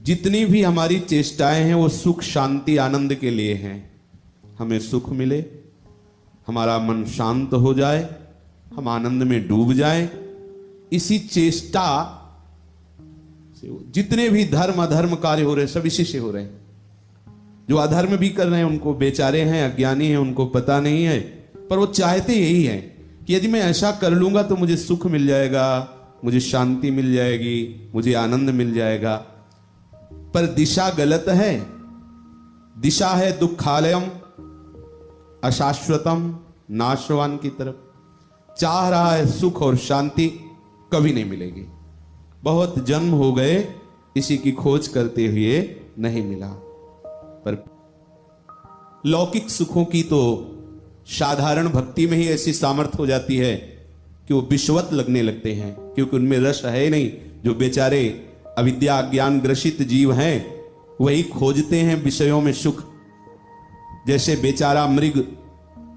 जितनी भी हमारी चेष्टाएं हैं वो सुख शांति आनंद के लिए हैं। हमें सुख मिले, हमारा मन शांत हो जाए, हम आनंद में डूब जाएं, इसी चेष्टा से जितने भी धर्म अधर्म कार्य हो रहे हैं सब इसी से हो रहे हैं। जो अधर्म भी कर रहे हैं उनको बेचारे हैं, अज्ञानी हैं, उनको पता नहीं है, पर वो चाहते यही है कि यदि मैं ऐसा कर लूंगा तो मुझे सुख मिल जाएगा, मुझे शांति मिल जाएगी, मुझे आनंद मिल जाएगा। पर दिशा गलत है। दिशा है दुखालयम अशाश्वतम नाशवान की तरफ। चाह रहा है सुख और शांति, कभी नहीं मिलेगी। बहुत जन्म हो गए इसी की खोज करते हुए, नहीं मिला। पर लौकिक सुखों की तो साधारण भक्ति में ही ऐसी सामर्थ्य हो जाती है कि वो विषवत लगने लगते हैं, क्योंकि उनमें रस है नहीं। जो बेचारे अविद्या ज्ञान ग्रसित जीव हैं वही खोजते हैं विषयों में सुख। जैसे बेचारा मृग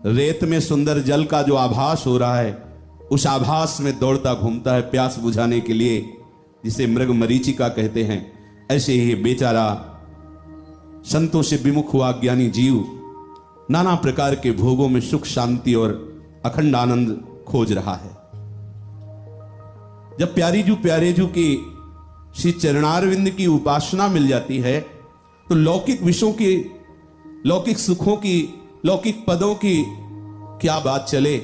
रेत में सुंदर जल का जो आभास हो रहा है उस आभास में दौड़ता घूमता है प्यास बुझाने के लिए, जिसे मृग मरीचिका कहते हैं। ऐसे ही बेचारा संतों से विमुख हुआ ज्ञानी जीव नाना प्रकार के भोगों में सुख शांति और अखंड आनंद खोज रहा है। जब प्यारे जू की श्री चरणारविंद की उपासना मिल जाती है तो लौकिक विषयों की, लौकिक सुखों की, लौकिक पदों की क्या बात चले।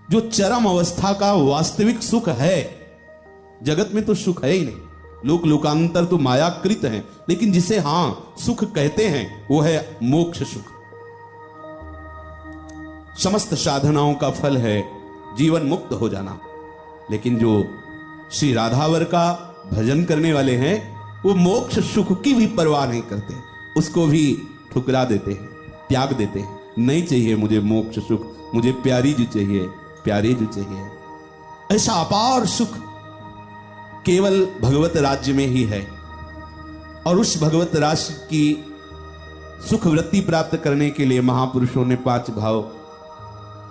जो चरम अवस्था का वास्तविक सुख है, जगत में तो सुख है ही नहीं, लोक लोकांतर तो मायाकृत हैं, लेकिन जिसे हां सुख कहते हैं वो है मोक्ष सुख। समस्त साधनाओं का फल है जीवन मुक्त हो जाना। लेकिन जो श्री राधावर का भजन करने वाले हैं वो मोक्ष सुख की भी परवाह नहीं करते, उसको भी ठुकरा देते हैं, त्याग देते हैं। नहीं चाहिए मुझे मोक्ष सुख, मुझे प्यारी जो चाहिए, प्यारे जो चाहिए। ऐसा अपार सुख केवल भगवत राज्य में ही है। और उस भगवत राज्य की सुख वृत्ति प्राप्त करने के लिए महापुरुषों ने 5 भाव,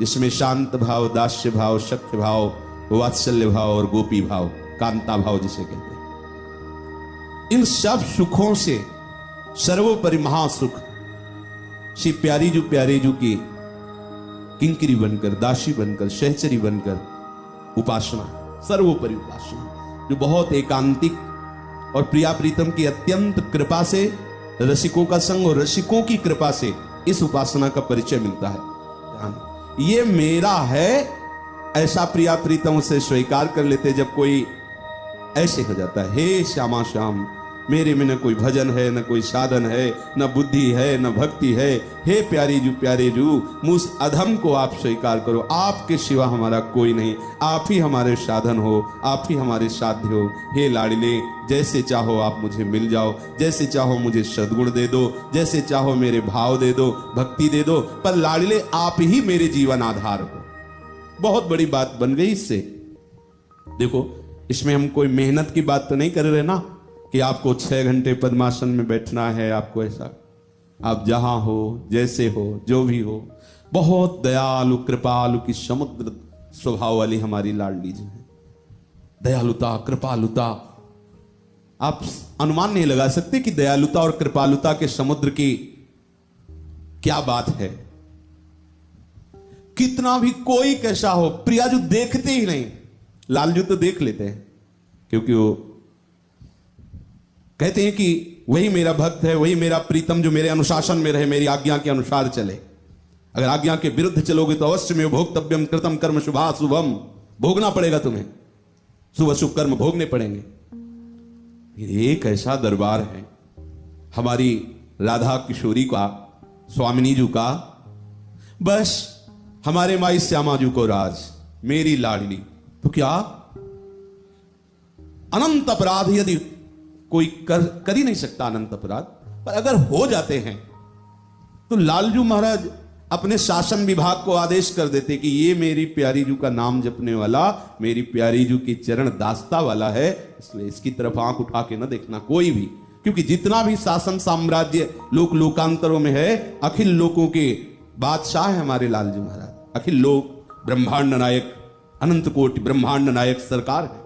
जिसमें शांत भाव, दास्य भाव, सख्य भाव, वात्सल्य भाव और गोपी भाव, कांता भाव जिसे कहते हैं, इन सब सुखों से सर्वोपरि महासुख श्री प्यारी जू की किंकरी बनकर, दासी बनकर, सहचरी बनकर उपासना, सर्वोपरि उपासना, जो बहुत एकांतिक और प्रिया प्रीतम की अत्यंत कृपा से, रसिकों का संग और रसिकों की कृपा से इस उपासना का परिचय मिलता है। ये मेरा है ऐसा प्रिया प्रीतम उसे स्वीकार कर लेते। जब कोई ऐसे हो जाता है, हे श्यामा श्याम, मेरे में न कोई भजन है, न कोई साधन है, न बुद्धि है, न भक्ति है, हे प्यारी जू मुझ अधम को आप स्वीकार करो, आपके सिवा हमारा कोई नहीं, आप ही हमारे साधन हो, आप ही हमारे साध्य हो। हे लाडले, जैसे चाहो आप मुझे मिल जाओ, जैसे चाहो मुझे सद्गुण दे दो, जैसे चाहो मेरे भाव दे दो, भक्ति दे दो, पर लाडले आप ही मेरे जीवन आधार हो। बहुत बड़ी बात बन गई इससे। देखो, इसमें हम कोई मेहनत की बात तो नहीं कर रहे ना कि आपको 6 घंटे पद्मासन में बैठना है, आपको ऐसा। आप जहां हो, जैसे हो, जो भी हो, बहुत दयालु कृपालु की समुद्र स्वभाव वाली हमारी लाडली जी है। दयालुता, कृपालुता, आप अनुमान नहीं लगा सकते कि दयालुता और कृपालुता के समुद्र की क्या बात है। कितना भी कोई कैसा हो, प्रियाजू देखते ही नहीं, लालजू तो देख लेते हैं, क्योंकि वो कहते हैं कि वही मेरा भक्त है, वही मेरा प्रीतम जो मेरे अनुशासन में रहे, मेरी आज्ञा के अनुसार चले। अगर आज्ञा के विरुद्ध चलोगे तो अवश्य में भोक्तव्यम कृतम कर्म शुभा शुभम, भोगना पड़ेगा तुम्हें, शुभ शुभ कर्म भोगने पड़ेंगे। एक ऐसा दरबार है हमारी राधा किशोरी का, स्वामिनी जी का, बस हमारे माई श्यामा जी को राज, मेरी लाडली। तो क्या अनंत अपराध यदि कोई कर ही नहीं सकता, अनंत अपराध, पर अगर हो जाते हैं तो लालजू महाराज अपने शासन विभाग को आदेश कर देते कि ये मेरी प्यारी जू का नाम जपने वाला, मेरी प्यारी जू की चरण दास्ता वाला है, इसलिए इसकी तरफ आंख उठा के न देखना कोई भी। क्योंकि जितना भी शासन साम्राज्य लोक लोकांतरों में है, अखिल लोकों के बादशाह है हमारे लालजू महाराज। अखिल लोक ब्रह्मांड नायक, अनंत कोटि ब्रह्मांड नायक सरकार है,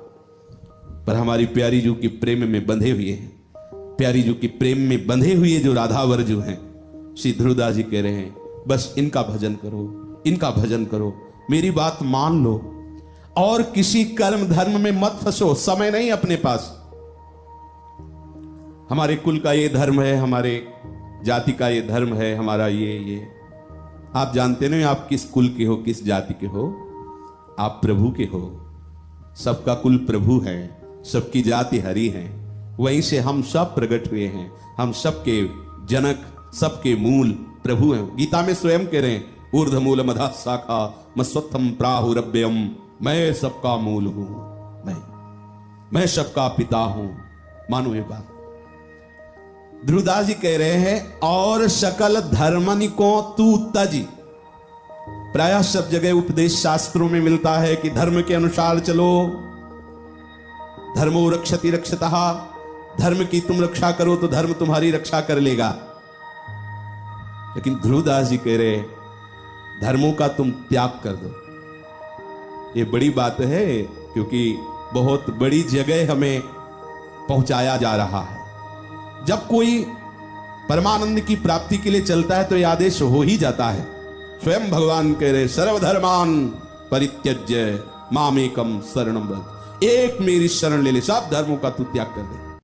पर हमारी प्यारी जू के प्रेम में बंधे हुए हैं। प्यारी जो कि प्रेम में बंधे हुए जो राधावर जो हैं, श्री ध्रुवदास जी कह रहे हैं बस इनका भजन करो, इनका भजन करो, मेरी बात मान लो और किसी कर्म धर्म में मत फंसो। समय नहीं अपने पास। हमारे कुल का ये धर्म है, हमारे जाति का ये धर्म है, हमारा ये आप जानते नहीं आप किस कुल के हो, किस जाति के हो, आप प्रभु के हो। सबका कुल प्रभु है, सबकी जाति हरि है, वहीं से हम सब प्रकट हुए हैं। हम सबके जनक, सबके मूल प्रभु हैं। गीता में स्वयं कह रहे हैं ऊर्ध्वमूल मधः शाखा मस्वत्थम प्राहुरव्ययम, मैं सबका मूल हूं, मैं सबका पिता हूं। मानो ये बात। ध्रुवदास जी कह रहे हैं और सकल धर्मनिको तू तजी। प्रायः सब जगह उपदेश शास्त्रों में मिलता है कि धर्म के अनुसार चलो, धर्मो रक्षति रक्षतः, धर्म की तुम रक्षा करो तो धर्म तुम्हारी रक्षा कर लेगा। लेकिन ध्रुवदास जी कह रहे धर्मों का तुम त्याग कर दो। ये बड़ी बात है, क्योंकि बहुत बड़ी जगह हमें पहुंचाया जा रहा है। जब कोई परमानंद की प्राप्ति के लिए चलता है तो यह आदेश हो ही जाता है। स्वयं भगवान कह रहे सर्वधर्मान परित्यज्य मामेकम शरणं व्रज, एक मेरी शरण ले ले, सब धर्मों का तू त्याग कर दे।